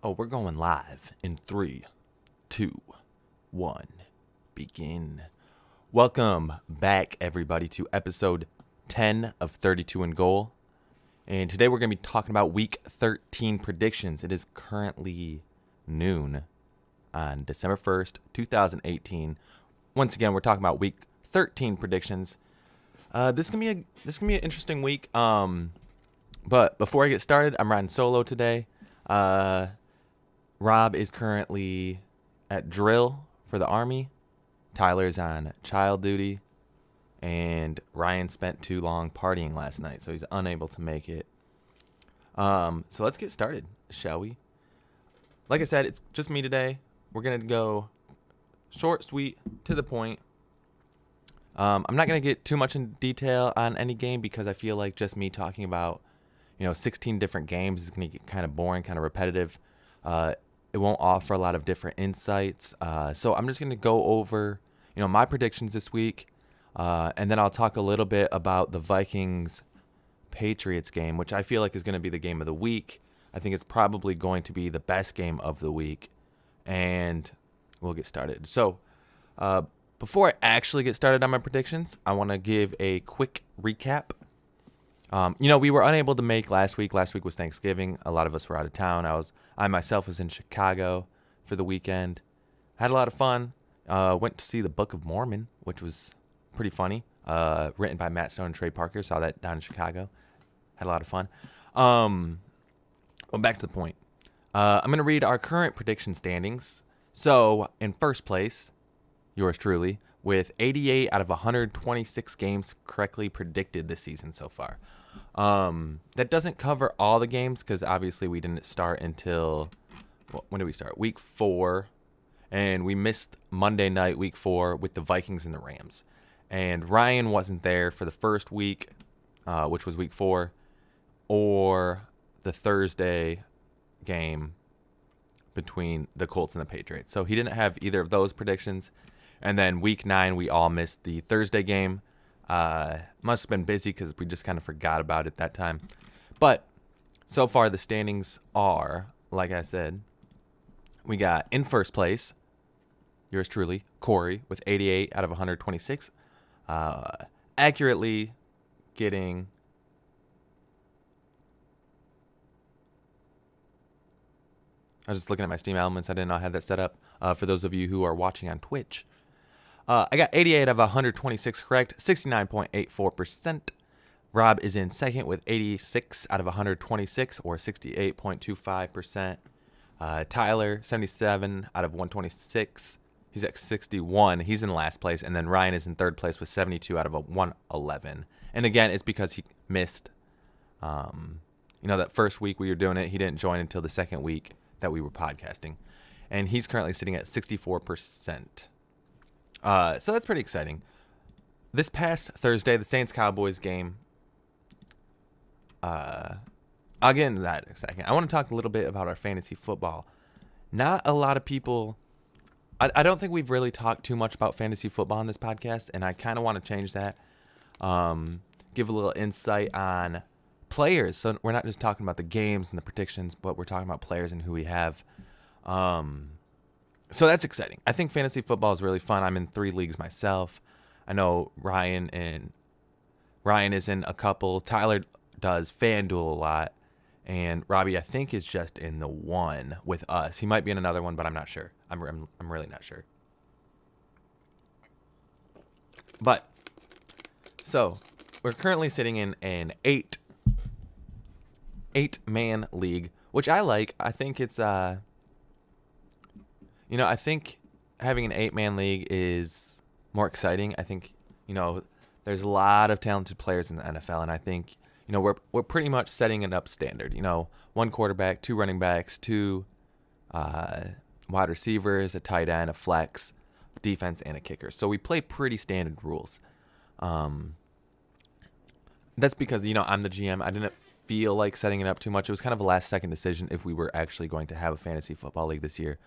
Oh, we're going live in 3, 2, 1. Begin. Welcome back, everybody, to episode 10 of 32 and Goal. And today we're going to be talking about week 13 predictions. It is currently noon on December 1st, 2018. Once again, we're talking about week 13 predictions. This can be an interesting week. But before I get started, I'm riding solo today. Rob is currently at drill for the Army. Tyler's on child duty. And Ryan spent too long partying last night, so he's unable to make it. So let's get started, shall we? Like I said, it's just me today. We're going to go short, sweet, to the point. I'm not going to get too much in detail on any game because I feel like just me talking about 16 different games is going to get kind of boring, kind of repetitive. It won't offer a lot of different insights. So I'm just going to go over, my predictions this week. And then I'll talk a little bit about the Vikings-Patriots game, which I feel like is going to be the game of the week. I think it's probably going to be the best game of the week. And we'll get started. So before I actually get started on my predictions, I want to give a quick recap. We were unable to make last week. Last week was Thanksgiving. A lot of us were out of town. I myself was in Chicago for the weekend. Had a lot of fun. Went to see the Book of Mormon, which was pretty funny. Written by Matt Stone and Trey Parker. Saw that down in Chicago. Had a lot of fun. Well, back to the point. I'm going to read our current prediction standings. So, in first place, yours truly, with 88 out of 126 games correctly predicted this season so far. That doesn't cover all the games because obviously we didn't start until, when did we start? Week 4, and we missed Monday night, week 4, with the Vikings and the Rams. And Ryan wasn't there for the first week, which was week 4, or the Thursday game between the Colts and the Patriots. So he didn't have either of those predictions. And then week 9, we all missed the Thursday game. Must have been busy because we just kind of forgot about it that time. But so far the standings are, like I said, we got in first place, yours truly, Corey, with 88 out of 126. Accurately getting I was just looking at my Steam elements. I didn't know I had that set up. For those of you who are watching on Twitch. I got 88 out of 126 correct, 69.84%. Rob is in second with 86 out of 126, or 68.25%. Tyler, 77 out of 126. He's at 61. He's in last place. And then Ryan is in third place with 72 out of 111. And again, it's because he missed, that first week we were doing it. He didn't join until the second week that we were podcasting. And he's currently sitting at 64%. So that's pretty exciting. This past Thursday, the Saints-Cowboys game, I'll get into that in a second. I want to talk a little bit about our fantasy football. Not a lot of people, I don't think we've really talked too much about fantasy football on this podcast, and I kind of want to change that. Give a little insight on players. So we're not just talking about the games and the predictions, but we're talking about players and who we have. So that's exciting. I think fantasy football is really fun. I'm in 3 leagues myself. I know Ryan is in a couple. Tyler does FanDuel a lot. And Robbie, I think, is just in the one with us. He might be in another one, but I'm not sure. I'm really not sure. But, so, we're currently sitting in an 8-man league, which I like. I think it's I think having an 8-man league is more exciting. I think, there's a lot of talented players in the NFL, and I think, we're pretty much setting it up standard. 1 quarterback, 2 running backs, 2 wide receivers, a tight end, a flex, defense, and a kicker. So we play pretty standard rules. That's because, I'm the GM. I didn't feel like setting it up too much. It was kind of a last-second decision if we were actually going to have a fantasy football league this year.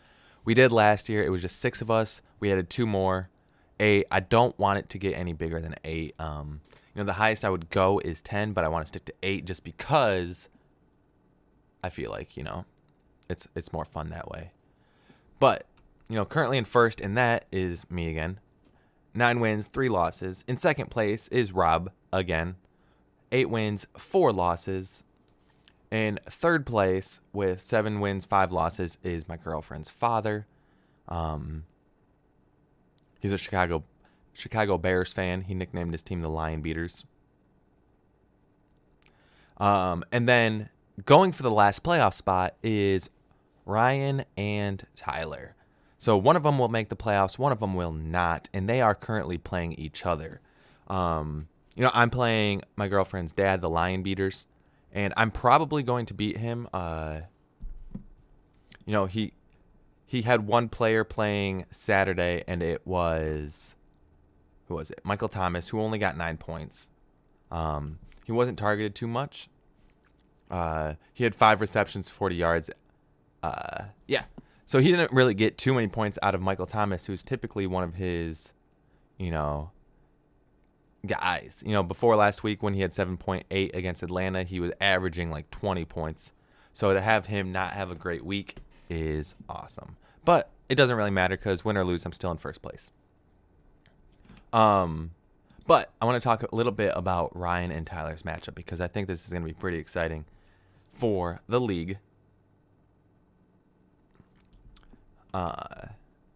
We did last year. It was just 6 of us. We added 2 more. 8. I don't want it to get any bigger than 8. The highest I would go is 10, but I want to stick to 8 just because I feel like, It's more fun that way. But, currently in first, and that is me again. 9 wins, 3 losses. In second place is Rob again. 8 wins, 4 losses. In third place with 7 wins, 5 losses is my girlfriend's father. He's a Chicago Bears fan. He nicknamed his team the Lion Beaters. And then going for the last playoff spot is Ryan and Tyler. So one of them will make the playoffs, one of them will not, and they are currently playing each other. I'm playing my girlfriend's dad, the Lion Beaters, and I'm probably going to beat him. He had one player playing Saturday, and it was, who was it? Michael Thomas, who only got 9 points. He wasn't targeted too much. He had 5 receptions, 40 yards. So he didn't really get too many points out of Michael Thomas, who's typically one of his, guys. Before last week when he had 7.8 against Atlanta, he was averaging like 20 points. So to have him not have a great week is awesome. But it doesn't really matter because win or lose, I'm still in first place. But I want to talk a little bit about Ryan and Tyler's matchup because I think this is going to be pretty exciting for the league.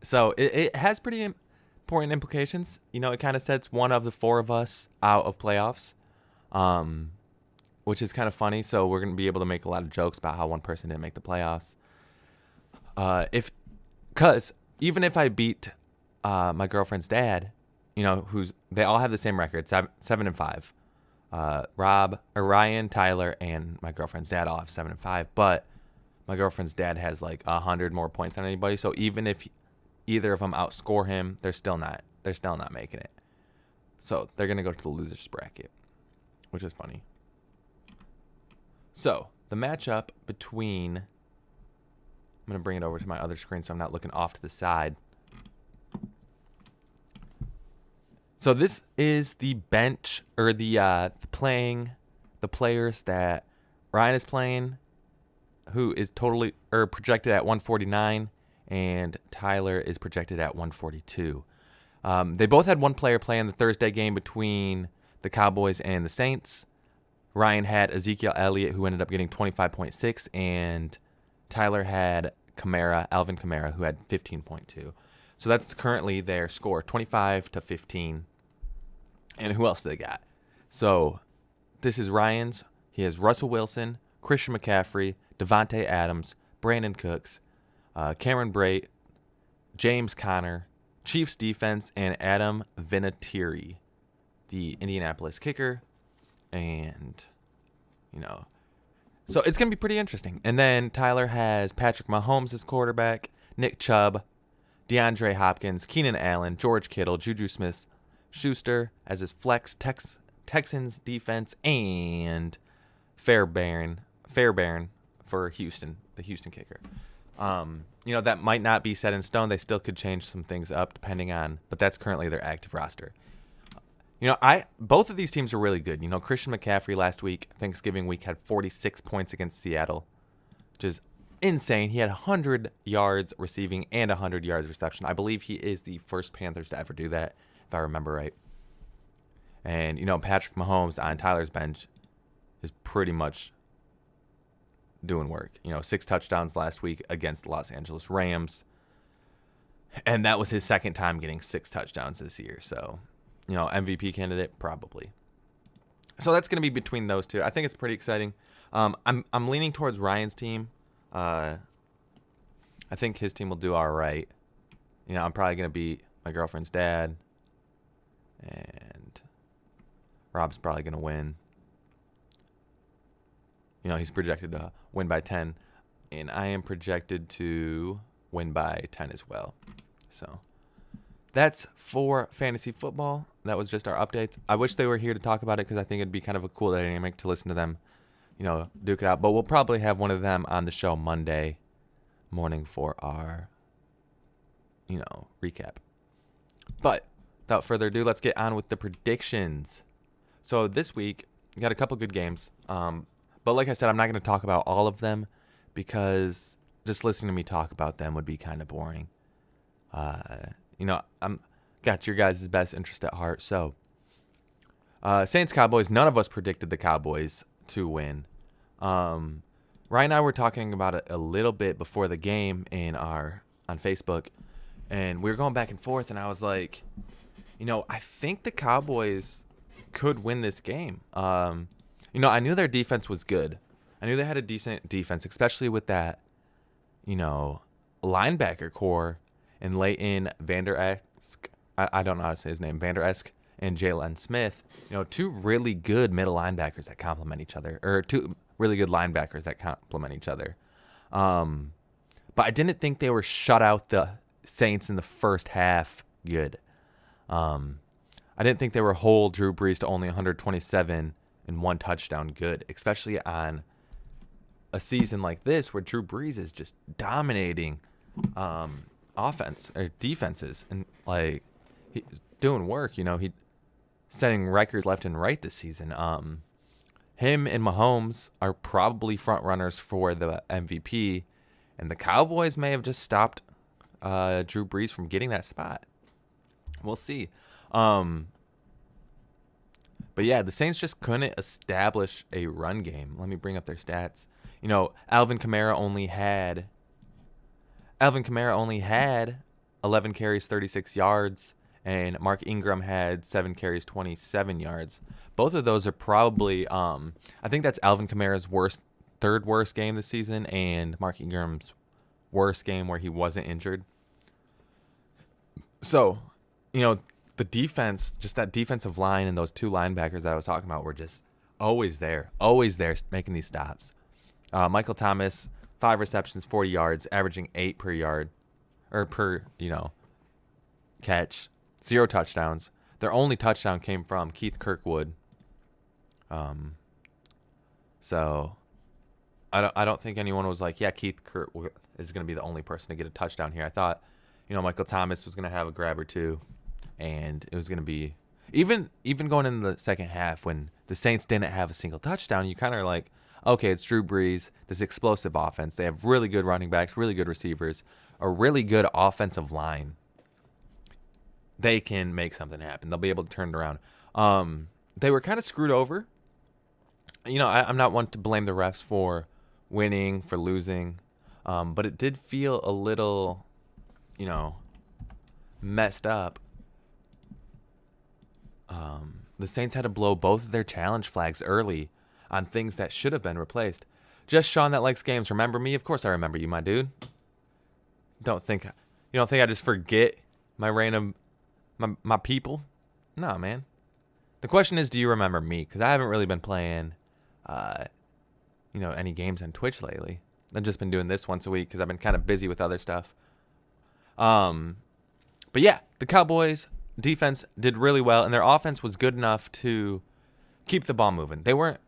So it has pretty important implications. It kind of sets one of the 4 of us out of playoffs, which is kind of funny. So we're going to be able to make a lot of jokes about how one person didn't make the playoffs. Because even if I beat my girlfriend's dad, they all have the same record, 7-5. Ryan, Tyler, and my girlfriend's dad all have 7-5, but my girlfriend's dad has like 100 more points than anybody. So even if either of them outscore him, they're still not making it. So they're gonna go to the losers bracket, which is funny. So the matchup between, I'm gonna bring it over to my other screen so I'm not looking off to the side. So this is the bench or the players that Ryan is playing, who is projected at 149, and Tyler is projected at 142. They both had one player play in the Thursday game between the Cowboys and the Saints. Ryan had Ezekiel Elliott, who ended up getting 25.6, and Tyler had Alvin Kamara, who had 15.2. So that's currently their score, 25-15. And who else do they got? So this is Ryan's. He has Russell Wilson, Christian McCaffrey, Devontae Adams, Brandon Cooks, Cameron Brate, James Conner, Chiefs defense, and Adam Vinatieri, the Indianapolis kicker. And, so it's going to be pretty interesting. And then Tyler has Patrick Mahomes as quarterback, Nick Chubb, DeAndre Hopkins, Keenan Allen, George Kittle, Juju Smith-Schuster as his flex, Texans defense, and Fairbairn for Houston, the Houston kicker. That might not be set in stone. They still could change some things up depending on, but that's currently their active roster. Both of these teams are really good. Christian McCaffrey last week, Thanksgiving week, had 46 points against Seattle, which is insane. He had 100 yards receiving and 100 yards reception. I believe he is the first Panthers to ever do that, if I remember right. And, Patrick Mahomes on Tyler's bench is pretty much doing work. 6 touchdowns last week against the Los Angeles Rams. And that was his second time getting 6 touchdowns this year. So, MVP candidate, probably. So that's going to be between those two. I think it's pretty exciting. I'm leaning towards Ryan's team. I think his team will do all right. I'm probably going to beat my girlfriend's dad. And Rob's probably going to win. He's projected to win by 10. And I am projected to win by 10 as well. So that's for fantasy football. That was just our updates. I wish they were here to talk about it because I think it'd be kind of a cool dynamic to listen to them, duke it out. But we'll probably have one of them on the show Monday morning for our, recap. But without further ado, let's get on with the predictions. So this week, we got a couple good games. But like I said, I'm not going to talk about all of them because just listening to me talk about them would be kind of boring. I'm got your guys' best interest at heart. So, Saints Cowboys. None of us predicted the Cowboys to win. Ryan and I were talking about it a little bit before the game on Facebook, and we were going back and forth. And I was like, I think the Cowboys could win this game. I knew their defense was good. I knew they had a decent defense, especially with that, linebacker core and Leighton Vander Esk. I don't know how to say his name, Vander Esk and Jalen Smith. Two really good middle linebackers that complement each other, or two really good linebackers that complement each other. But I didn't think they were shut out the Saints in the first half good. I didn't think they were hold Drew Brees to only 127 and 1 touchdown good, especially on a season like this where Drew Brees is just dominating offense or defenses, and like he's doing work. He setting records left and right this season. Him and Mahomes are probably front runners for the MVP, and the Cowboys may have just stopped Drew Brees from getting that spot. We'll see. But yeah, the Saints just couldn't establish a run game. Let me bring up their stats. Alvin Kamara only had 11 carries, 36 yards, and Mark Ingram had 7 carries, 27 yards. Both of those are probably, I think that's Alvin Kamara's third worst game this season, and Mark Ingram's worst game where he wasn't injured. So, the defense, just that defensive line and those two linebackers that I was talking about were just always there making these stops. Michael Thomas, 5 receptions, 40 yards, averaging 8 per yard, or per, catch. 0 touchdowns. Their only touchdown came from Keith Kirkwood. So I don't think anyone was like, yeah, Keith Kirkwood is going to be the only person to get a touchdown here. I thought, Michael Thomas was going to have a grab or two, and it was going to be even going into the second half when the Saints didn't have a single touchdown. You kind of are like, okay, it's Drew Brees, this explosive offense. They have really good running backs, really good receivers, a really good offensive line. They can make something happen. They'll be able to turn it around. They were kind of screwed over. I'm not one to blame the refs for winning, for losing, but it did feel a little, messed up. The Saints had to blow both of their challenge flags early on things that should have been replaced. Just Sean that likes games. Remember me? Of course I remember you, my dude. You don't think I just forget my random my people? No, man. The question is, do you remember me? Because I haven't really been playing any games on Twitch lately. I've just been doing this once a week because I've been kind of busy with other stuff. But yeah, the Cowboys defense did really well, and their offense was good enough to keep the ball moving. They weren't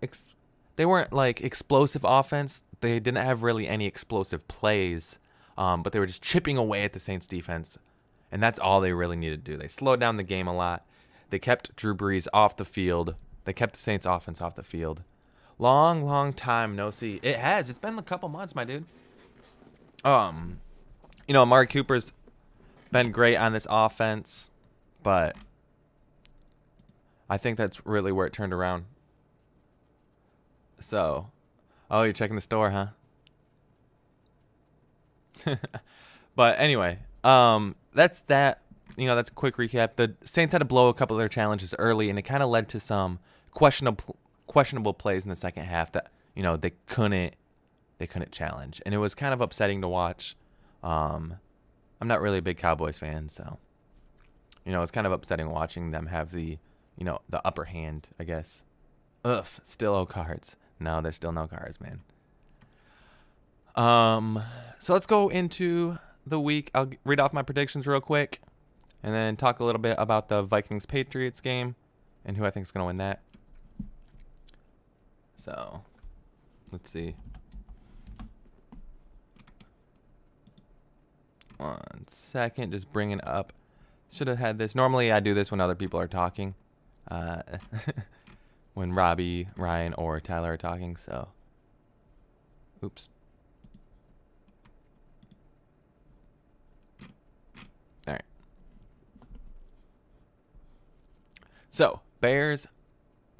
like explosive offense. They didn't have really any explosive plays, but they were just chipping away at the Saints defense, and that's all they really needed to do. They slowed down the game a lot. They kept Drew Brees off the field. They kept the Saints offense off the field. Long time no see. It has. It's been a couple months, my dude. Amari Cooper's been great on this offense, but I think that's really where it turned around. So, you're checking the store, huh? But anyway, that's that. That's a quick recap. The Saints had to blow a couple of their challenges early, and it kind of led to some questionable plays in the second half that they couldn't challenge, and it was kind of upsetting to watch. I'm not really a big Cowboys fan, so it's kind of upsetting watching them have the upper hand, I guess. Still no cards. No, there's still no cards, man. So let's go into the week. I'll read off my predictions real quick, and then talk a little bit about the Vikings-Patriots game and who I think is going to win that. So, let's see. 1 second, just bringing up. Should have had this. Normally, I do this when other people are talking. When Robbie, Ryan, or Tyler are talking. So, oops. So Bears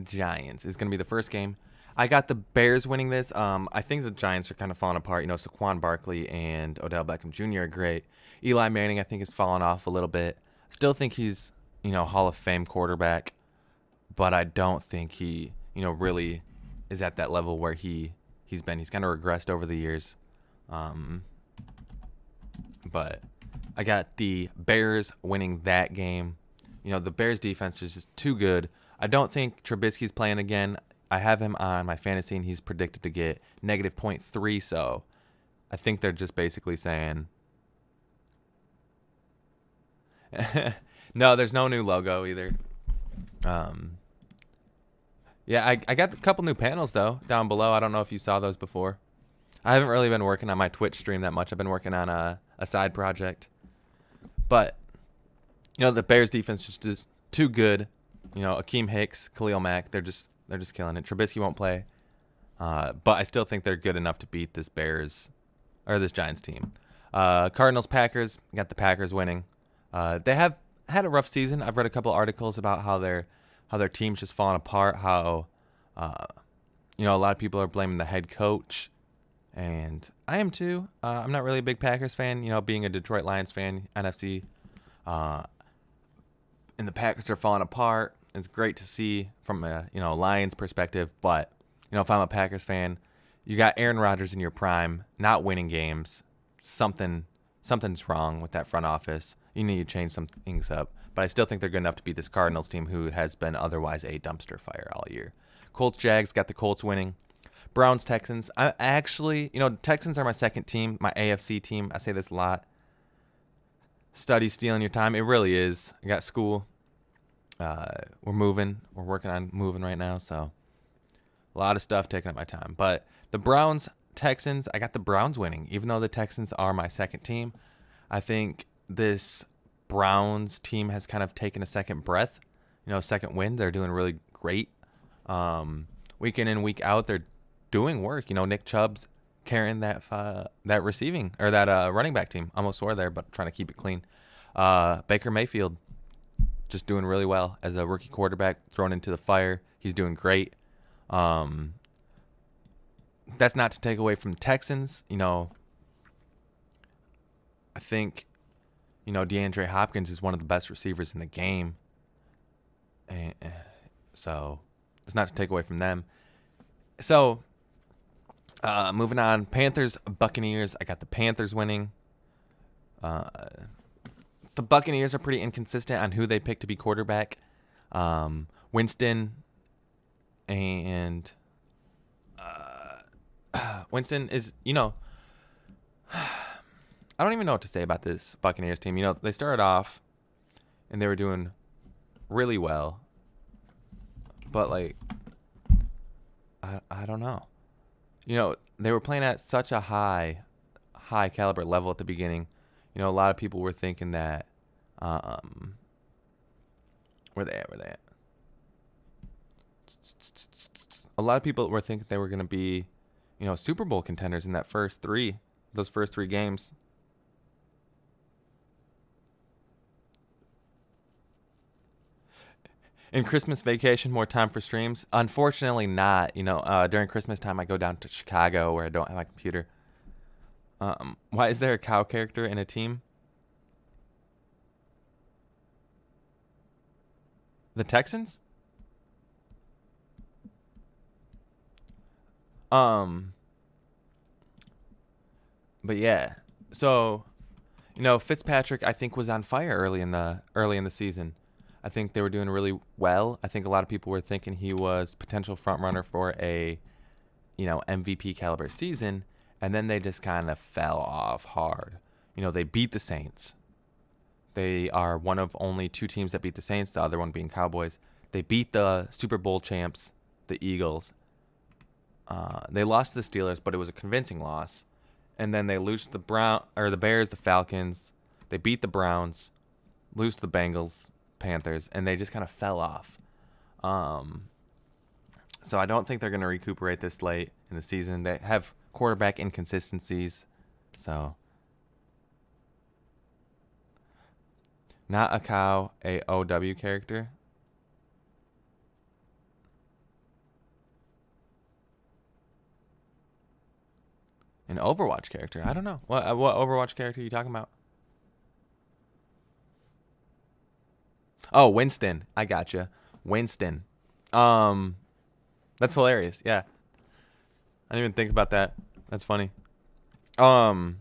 Giants is going to be the first game. I got the Bears winning this. I think the Giants are kind of falling apart. Saquon Barkley and Odell Beckham Jr. are great. Eli Manning, I think, has fallen off a little bit. Still think he's, Hall of Fame quarterback, but I don't think he, really is at that level where he's been. He's kind of regressed over the years. But I got the Bears winning that game. The Bears defense is just too good. I don't think Trubisky's playing again. I have him on my fantasy, and he's predicted to get negative 0.3. So I think they're just basically saying, no, there's no new logo either. Yeah, I got a couple new panels, though, down below. I don't know if you saw those before. I haven't really been working on my Twitch stream that much. I've been working on a side project. But, the Bears defense just is too good. Akeem Hicks, Khalil Mack, they're just killing it. Trubisky won't play. But I still think they're good enough to beat this Giants team. Cardinals, Packers, got the Packers winning. They have had a rough season. I've read a couple articles about how their team's just falling apart, how a lot of people are blaming the head coach. And I am too. I'm not really a big Packers fan, being a Detroit Lions fan, NFC. And the Packers are falling apart. It's great to see from a Lions perspective, but if I'm a Packers fan, you got Aaron Rodgers in your prime, not winning games. Something's wrong with that front office. You need to change some things up. But I still think they're good enough to beat this Cardinals team, who has been otherwise a dumpster fire all year. Colts Jags, got the Colts winning. Browns Texans. I actually, Texans are my second team, my AFC team. I say this a lot. Study stealing your time. It really is. I got school. We're moving. We're working on moving right now, so a lot of stuff taking up my time. But the Browns Texans, I got the Browns winning, even though the Texans are my second team. I think this Browns team has kind of taken a second breath, second wind. They're doing really great. Week in and week out, they're doing work. Nick Chubb's carrying that receiving or that running back team. Almost swore there, but trying to keep it clean. Baker Mayfield just doing really well as a rookie quarterback, thrown into the fire. He's doing great. That's not to take away from Texans. I think, DeAndre Hopkins is one of the best receivers in the game. And so it's not to take away from them. So moving on, Panthers, Buccaneers. I got the Panthers winning. The Buccaneers are pretty inconsistent on who they pick to be quarterback. Winston and Winston is, I don't even know what to say about this Buccaneers team. They started off and they were doing really well. But, I don't know. They were playing at such a high caliber level at the beginning. A lot of people were thinking that, where they at? A lot of people were thinking they were going to be, Super Bowl contenders in those first three games. In Christmas vacation, more time for streams? Unfortunately not. During Christmas time, I go down to Chicago where I don't have my computer. Why is there a cow character in a team? The Texans? But yeah. So, Fitzpatrick I think was on fire early in the season. I think they were doing really well. I think a lot of people were thinking he was potential front runner for a, MVP caliber season, and then they just kind of fell off hard. They beat the Saints. They are one of only two teams that beat the Saints, the other one being Cowboys. They beat the Super Bowl champs, the Eagles. They lost to the Steelers, but it was a convincing loss. And then they lost the Bears, the Falcons. They beat the Browns, lost the Bengals, Panthers, and they just kind of fell off. So I don't think they're going to recuperate this late in the season. They have quarterback inconsistencies. So not a cow, a OW character. An Overwatch character? I don't know. What Overwatch character are you talking about? Oh, Winston. I gotcha. Winston. That's hilarious. Yeah. I didn't even think about that. That's funny. So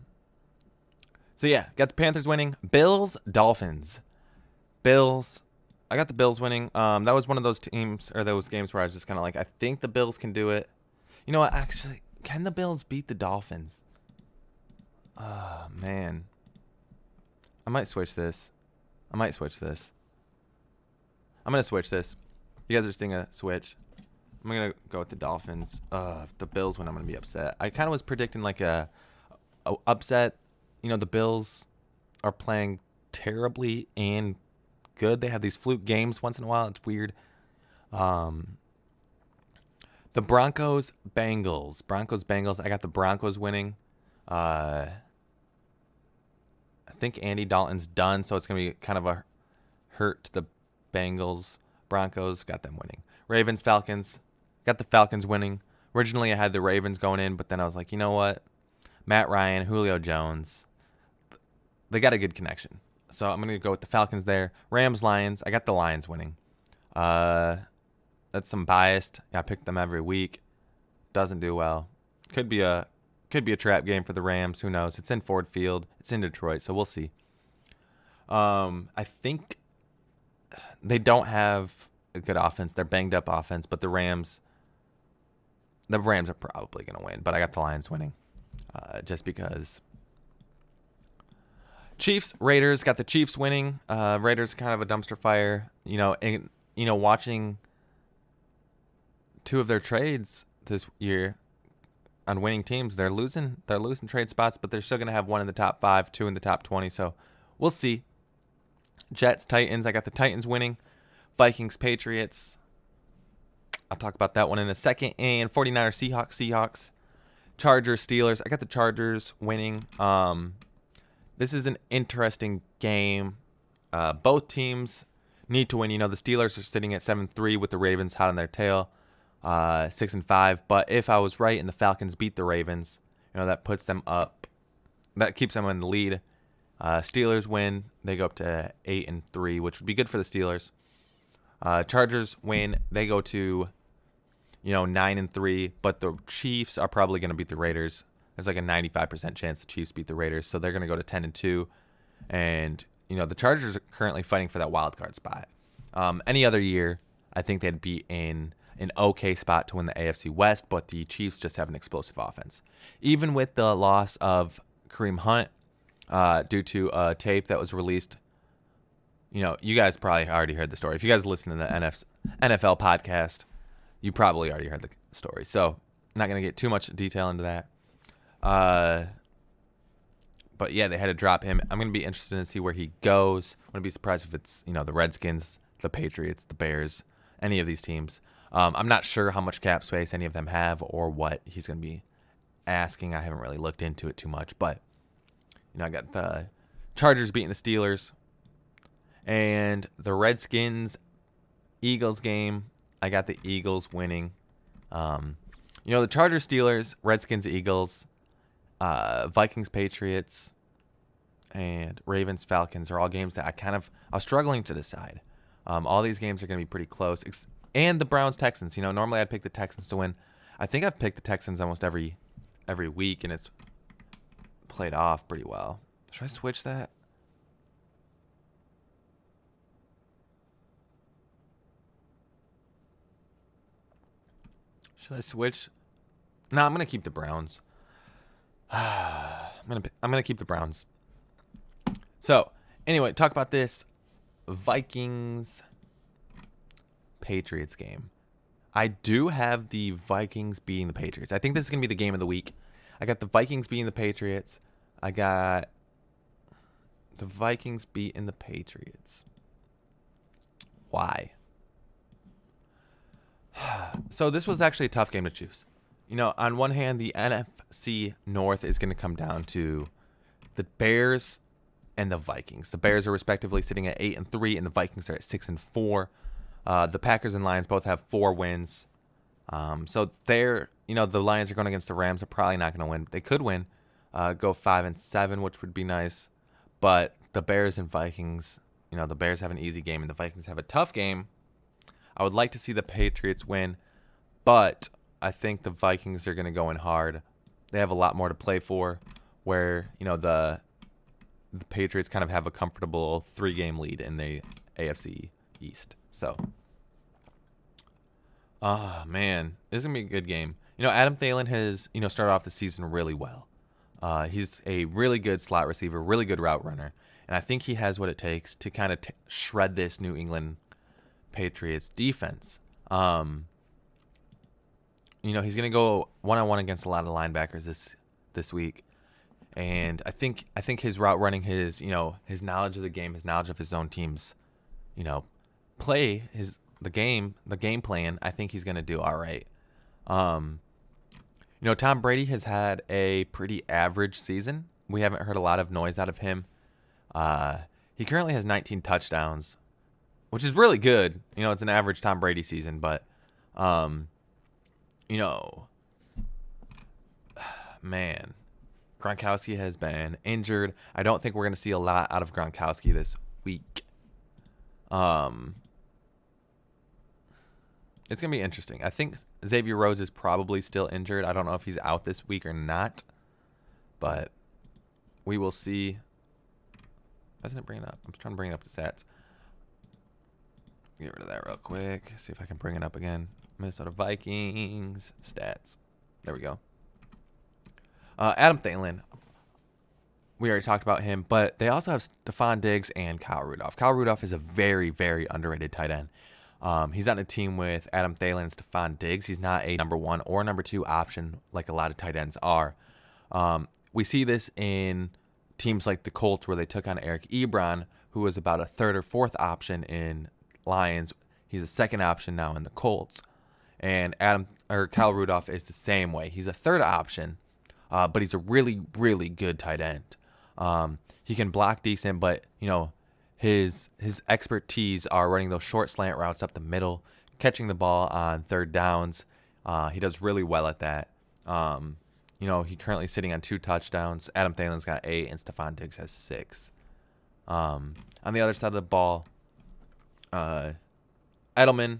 yeah, got the Panthers winning. Bills, Dolphins. Bills. I got the Bills winning. That was one of those teams or those games where I was just kind of like, I think the Bills can do it. You know what? Actually, can the Bills beat the Dolphins? Oh, man. I might switch this. I'm going to switch this. You guys are seeing a switch. I'm going to go with the Dolphins. If the Bills win, I'm going to be upset. I kind of was predicting like a upset. You know, the Bills are playing terribly and good. They have these fluke games once in a while. It's weird. The Broncos, Bengals. I got the Broncos winning. I think Andy Dalton's done, so it's going to be kind of a hurt to the Bengals. Broncos, got them winning. Ravens, Falcons. Got the Falcons winning. Originally, I had the Ravens going in, but then I was like, you know what? Matt Ryan, Julio Jones. They got a good connection. So I'm going to go with the Falcons there. Rams, Lions. I got the Lions winning. That's some biased. I pick them every week. Doesn't do well. Could be a trap game for the Rams. Who knows? It's in Ford Field. It's in Detroit, so we'll see. I think they don't have a good offense. They're banged up offense, but the Rams are probably going to win. But I got the Lions winning, just because. Chiefs, Raiders, got the Chiefs winning. Raiders kind of a dumpster fire. Watching two of their trades this year on winning teams, they're losing trade spots, but they're still going to have one in the top 5, 2 in the top 20. So we'll see. Jets, Titans. I got the Titans winning. Vikings, Patriots. I'll talk about that one in a second. And 49ers, Seahawks. Chargers, Steelers. I got the Chargers winning. This is an interesting game. Both teams need to win. You know, the Steelers are sitting at 7-3 with the Ravens hot on their tail, 6-5. But if I was right and the Falcons beat the Ravens, you know, that puts them up. That keeps them in the lead. Steelers win. They go up to 8-3, which would be good for the Steelers. Chargers win. They go to, 9-3. But the Chiefs are probably going to beat the Raiders. There's like a 95% chance the Chiefs beat the Raiders, so they're going to go to 10-2. And, the Chargers are currently fighting for that wild card spot. Any other year, I think they'd be in an okay spot to win the AFC West, but the Chiefs just have an explosive offense. Even with the loss of Kareem Hunt due to a tape that was released, you guys probably already heard the story. If you guys listen to the NFL podcast, you probably already heard the story. So I'm not going to get too much detail into that. But yeah, they had to drop him. I'm going to be interested to see where he goes. I'm going to be surprised if it's, the Redskins, the Patriots, the Bears, any of these teams. I'm not sure how much cap space any of them have or what he's going to be asking. I haven't really looked into it too much, but I got the Chargers beating the Steelers and the Redskins Eagles game. I got the Eagles winning. The Chargers, Steelers, Redskins, Eagles, Vikings, Patriots, and Ravens, Falcons are all games that I was struggling to decide. All these games are going to be pretty close. And the Browns, Texans. Normally I'd pick the Texans to win. I think I've picked the Texans almost every week, and it's played off pretty well. Should I switch that? Should I switch? No, I'm going to keep the Browns. I'm gonna keep the Browns. So, anyway, talk about this Vikings Patriots game. I do have the Vikings beating the Patriots. I think this is gonna be the game of the week. I got the Vikings beating the Patriots. I got the Vikings beating the Patriots. Why? So this was actually a tough game to choose. On one hand, the NFC North is going to come down to the Bears and the Vikings. The Bears are respectively sitting at 8-3, and the Vikings are at 6-4. The Packers and Lions both have 4 wins. So the Lions are going against the Rams. Are probably not going to win. They could win, go 5-7, which would be nice. But the Bears and Vikings, the Bears have an easy game and the Vikings have a tough game. I would like to see the Patriots win, but I think the Vikings are going to go in hard. They have a lot more to play for, where the Patriots kind of have a comfortable 3-game lead in the AFC East. So, man, this is going to be a good game. Adam Thielen has, started off the season really well. He's a really good slot receiver, really good route runner. And I think he has what it takes to kind of shred this New England Patriots defense. He's going to go one-on-one against a lot of linebackers this week. And I think his route running, his knowledge of the game, his knowledge of his own team's, play, the game plan, I think he's going to do all right. Tom Brady has had a pretty average season. We haven't heard a lot of noise out of him. He currently has 19 touchdowns, which is really good. It's an average Tom Brady season, but, man, Gronkowski has been injured. I don't think we're going to see a lot out of Gronkowski this week. It's going to be interesting. I think Xavier Rhodes is probably still injured. I don't know if he's out this week or not, but we will see. Why isn't it bringing it up? I'm trying to bring up the stats. Get rid of that real quick. See if I can bring it up again. Minnesota Vikings stats. There we go. Adam Thielen. We already talked about him, but they also have Stephon Diggs and Kyle Rudolph. Kyle Rudolph is a very, very underrated tight end. He's on a team with Adam Thielen and Stephon Diggs. He's not a number 1 or number 2 option like a lot of tight ends are. We see this in teams like the Colts, where they took on Eric Ebron, who was about a 3rd or 4th option in Lions. He's a 2nd option now in the Colts. And Kyle Rudolph is the same way. He's a 3rd option, but he's a really, really good tight end. He can block decent, but his expertise are running those short slant routes up the middle, catching the ball on 3rd downs. He does really well at that. He currently sitting on 2 touchdowns. Adam Thielen's got 8, and Stephon Diggs has 6. On the other side of the ball, Edelman,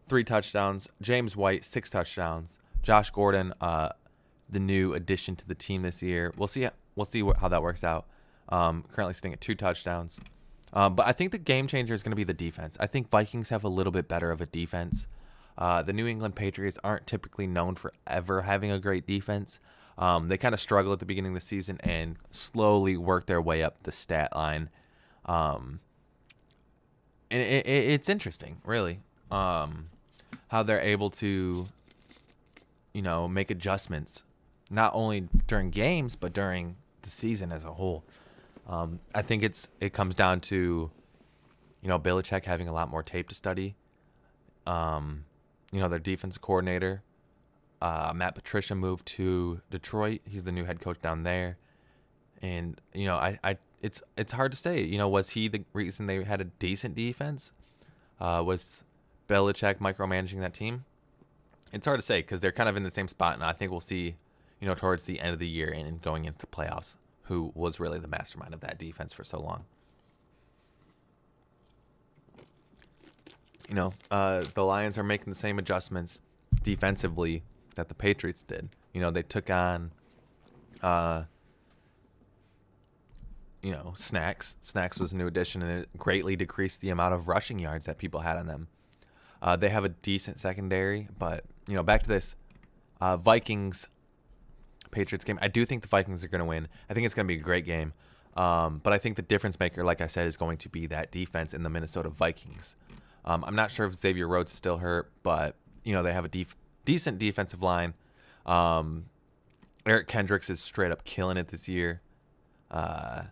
3 touchdowns. James White, 6 touchdowns. Josh Gordon, the new addition to the team this year. We'll see how that works out. Currently sitting at 2 touchdowns. But I think the game changer is going to be the defense. I think Vikings have a little bit better of a defense. The New England Patriots aren't typically known for ever having a great defense. They kind of struggle at the beginning of the season and slowly work their way up the stat line. And it's interesting, really, how they're able to, make adjustments, not only during games, but during the season as a whole. I think it comes down to, Belichick having a lot more tape to study. Their defensive coordinator, Matt Patricia, moved to Detroit. He's the new head coach down there. And, it's hard to say, was he the reason they had a decent defense? Was Belichick micromanaging that team? It's hard to say because they're kind of in the same spot. And I think we'll see, towards the end of the year and going into the playoffs, who was really the mastermind of that defense for so long. The Lions are making the same adjustments defensively that the Patriots did. They took on, Snacks. Snacks was a new addition, and it greatly decreased the amount of rushing yards that people had on them. They have a decent secondary, but, back to this Vikings Patriots game. I do think the Vikings are going to win. I think it's going to be a great game. But I think the difference maker, like I said, is going to be that defense in the Minnesota Vikings. I'm not sure if Xavier Rhodes is still hurt, but, they have a decent defensive line. Eric Kendricks is straight up killing it this year. The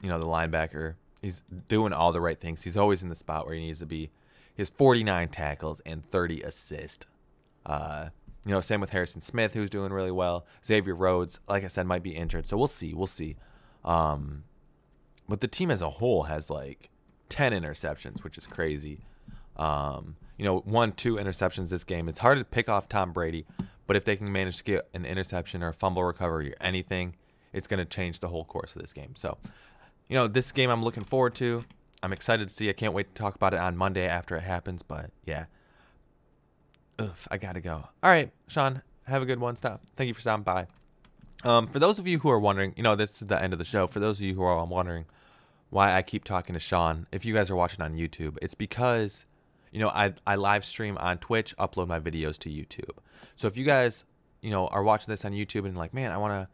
linebacker, he's doing all the right things. He's always in the spot where he needs to be. He has 49 tackles and 30 assists. Same with Harrison Smith, who's doing really well. Xavier Rhodes, like I said, might be injured. So we'll see. But the team as a whole has 10 interceptions, which is crazy. 1-2 interceptions this game. It's hard to pick off Tom Brady, but if they can manage to get an interception or a fumble recovery or anything, it's going to change the whole course of this game. So, this game I'm looking forward to. I'm excited to see. I can't wait to talk about it on Monday after it happens, but yeah. I got to go. All right, Sean, have a good one. Thank you for stopping by. For those of you who are wondering, this is the end of the show. For those of you who are wondering why I keep talking to Sean, if you guys are watching on YouTube, it's because, I live stream on Twitch, upload my videos to YouTube. So if you guys, are watching this on YouTube and like, man, I want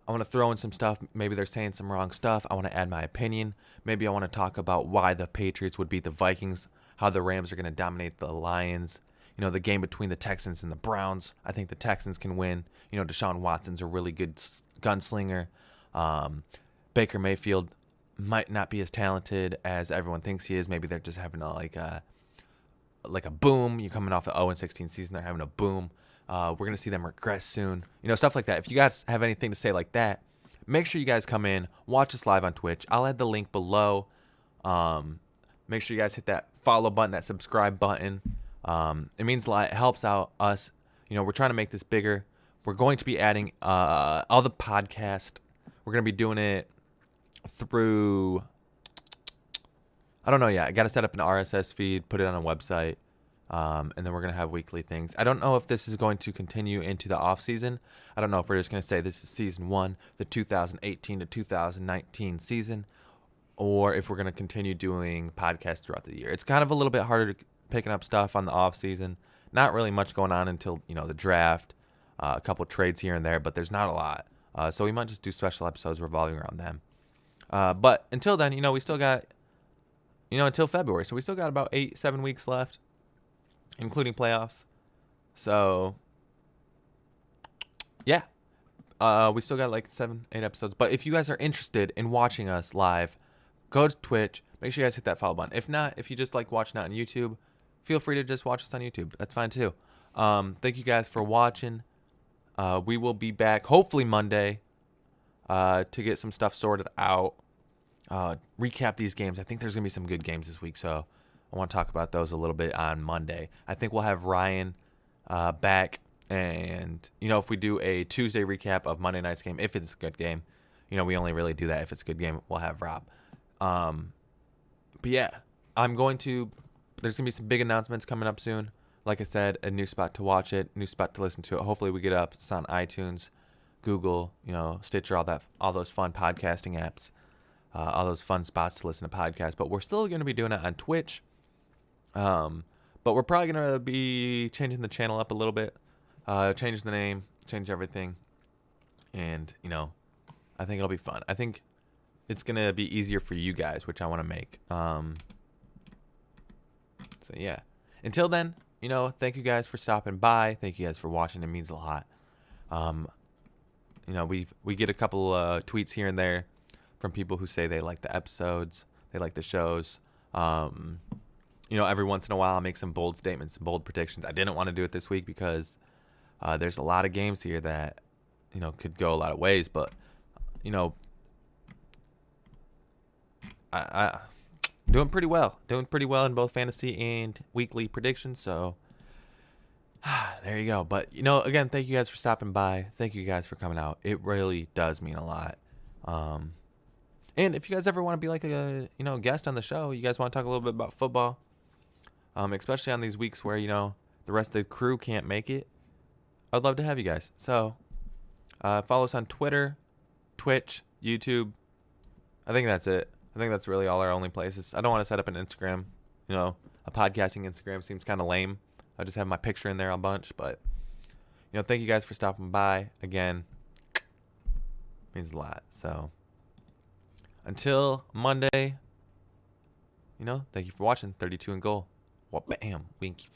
to throw in some stuff. Maybe they're saying some wrong stuff. I want to add my opinion. Maybe I want to talk about why the Patriots would beat the Vikings, how the Rams are going to dominate the Lions. The game between the Texans and the Browns. I think the Texans can win. Deshaun Watson's a really good gunslinger. Baker Mayfield might not be as talented as everyone thinks he is. Maybe they're just having a boom. You're coming off an 0-16 season. They're having a boom. We're going to see them regress soon. Stuff like that. If you guys have anything to say like that, make sure you guys come in. Watch us live on Twitch. I'll add the link below. Make sure you guys hit that follow button, that subscribe button. It means a lot. It helps out us. We're trying to make this bigger. We're going to be adding all the podcast. We're going to be doing it through, I don't know yet. I got to set up an RSS feed, put it on a website, and then we're going to have weekly things. I don't know if this is going to continue into the off season. I don't know if we're just going to say this is season 1, the 2018 to 2019 season, or if we're going to continue doing podcasts throughout the year. It's kind of a little bit harder to picking up stuff on the off season. Not really much going on until the draft, a couple trades here and there, but there's not a lot. So we might just do special episodes revolving around them. But until then, we still got until February, so we still got about 8-7 weeks left, including playoffs. So yeah, we still got like 7-8 episodes. But if you guys are interested in watching us live, go to Twitch. Make sure you guys hit that follow button. If not, if you just like watching it on YouTube, feel free to just watch us on YouTube. That's fine too. Thank you guys for watching. We will be back hopefully Monday to get some stuff sorted out. Recap these games. I think there's going to be some good games this week, so I want to talk about those a little bit on Monday. I think we'll have Ryan back, and, if we do a Tuesday recap of Monday night's game, if it's a good game, we only really do that if it's a good game, we'll have Rob. But yeah, there's going to be some big announcements coming up soon. Like I said, a new spot to watch it, new spot to listen to it. Hopefully we get up. It's on iTunes, Google, Stitcher, all those fun podcasting apps, all those fun spots to listen to podcasts. But we're still going to be doing it on Twitch. But we're probably going to be changing the channel up a little bit, change the name, change everything. And, I think it'll be fun. I think it's going to be easier for you guys, which I want to make. So, yeah. Until then, thank you guys for stopping by. Thank you guys for watching. It means a lot. We get a couple tweets here and there from people who say they like the episodes, they like the shows. Every once in a while I make some bold statements, some bold predictions. I didn't want to do it this week because there's a lot of games here that, could go a lot of ways. But, I doing pretty well in both fantasy and weekly predictions. So there you go. But, again, thank you guys for stopping by. Thank you guys for coming out. It really does mean a lot. And if you guys ever want to be like a, guest on the show, you guys want to talk a little bit about football, especially on these weeks where, the rest of the crew can't make it, I'd love to have you guys. So follow us on Twitter, Twitch, YouTube. I think that's it. I think that's really all our only places. I don't want to set up an Instagram. A podcasting Instagram seems kind of lame. I just have my picture in there a bunch. But, thank you guys for stopping by. Again, means a lot. So, until Monday, thank you for watching 32 and Goal. Well, bam, winky.